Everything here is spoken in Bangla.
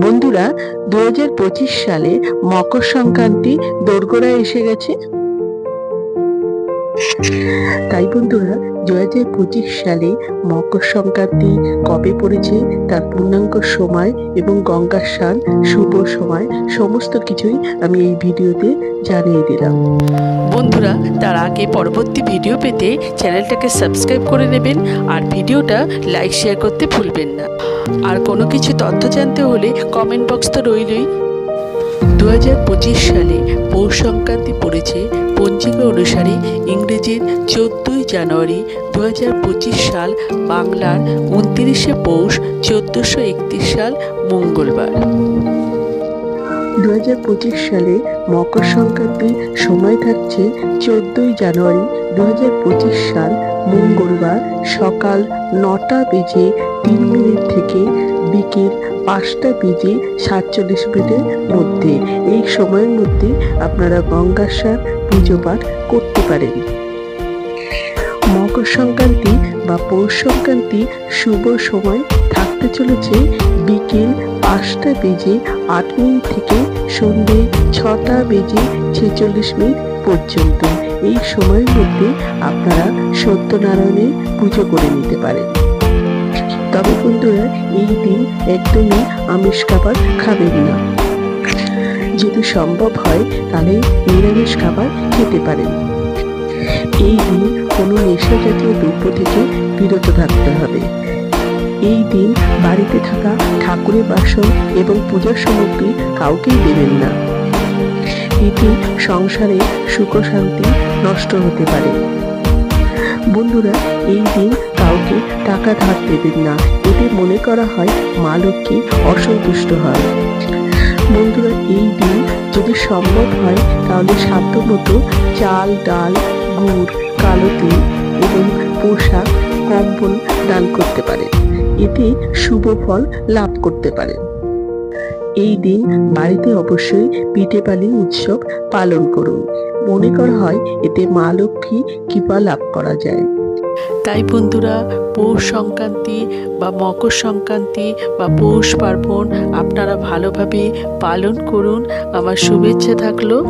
বন্ধুরা, 2025 সালে মকর সংক্রান্তি দোরগোড়ায় এসে গেছে। তাই বন্ধুরা, 2025 সালে মকর সংক্রান্তি কবে পড়েছে, তার পূর্ণাঙ্গ সময় এবং গঙ্গার স্নান শুভ সময় সমস্ত কিছুই আমি এই ভিডিওতে জানিয়ে দিলাম। বন্ধুরা, তার আগে পরবর্তী ভিডিও পেতে চ্যানেলটাকে সাবস্ক্রাইব করে নেবেন আর ভিডিওটা লাইক শেয়ার করতে ভুলবেন না। আর কোনো কিছু তথ্য জানতে হলে কমেন্ট বক্স তো রইলই। 2025 সালে পৌষ সংক্রান্তি পড়েছে পঞ্জিকা অনুসারে ইংরেজির 14ই জানুয়ারি 2025 সাল, বাংলার 29শে পৌষ 1431 সাল মঙ্গলবার। 2025 সালে মকর সংক্রান্তি সময় থাকছে 14ই জানুয়ারি 2025 সাল মঙ্গলবার সকাল 9টা বেজে 3 মিনিট থেকে বিকেল 5টা বেজে 47 মিনিটের মধ্যে। এই সময়ের মধ্যে আপনারা গঙ্গা স্নান পুজো পাঠ করতে পারেন। মকর সংক্রান্তি বা পৌষ সংক্রান্তি শুভ সময় থাকতে চলেছে বিকেল 5টা বেজে 8 মিনিট থেকে সন্ধ্যে 6টা বেজে 46 মিনিট পর্যন্ত। এই সময়ের মধ্যে আপনারা সত্যনারায়ণের পুজো করে নিতে পারেন। তবে বন্ধুরা, এই দিন একদমই আমিষ খাবার খাবেন না। যদি সম্ভব হয় তাহলে নিরামিষ খাবার খেতে পারেন। এই দিন কোনো নেশা জাতীয় দ্রব্য থেকে বিরত থাকতে হবে। এই দিন বাড়িতে থাকা ঠাকুরের বাসন এবং পূজার সামগ্রী কাউকেই দেবেন না। এতে সংসারে সুখ শান্তি নষ্ট হতে পারে। বন্ধুরা, এই দিন কাউকে টাকা ধার দেবেন না। এতে মনে করা হয় মা লক্ষ্মী অসন্তুষ্ট হয়। বন্ধুরা, এই দিন যদি সম্ভব হয় তাহলে সাধ্যমতো চাল, ডাল, গুড়, কালো তিল এবং পোশাক, কম্বল দান করতে পারেন। এতে শুভ ফল লাভ করতে পারেন। এই দিন বাড়িতে অবশ্যই পিঠে-পালি উৎসব পালন করুন। মনে করা হয় এতে মা লক্ষ্মী কৃপা লাভ করা যায়। তাই বন্ধুরা, পৌষ সংক্রান্তি বা মকর সংক্রান্তি বা পৌষ পার্বণ আপনারা ভালোভাবে পালন করুন। আমার শুভেচ্ছা থাকলো।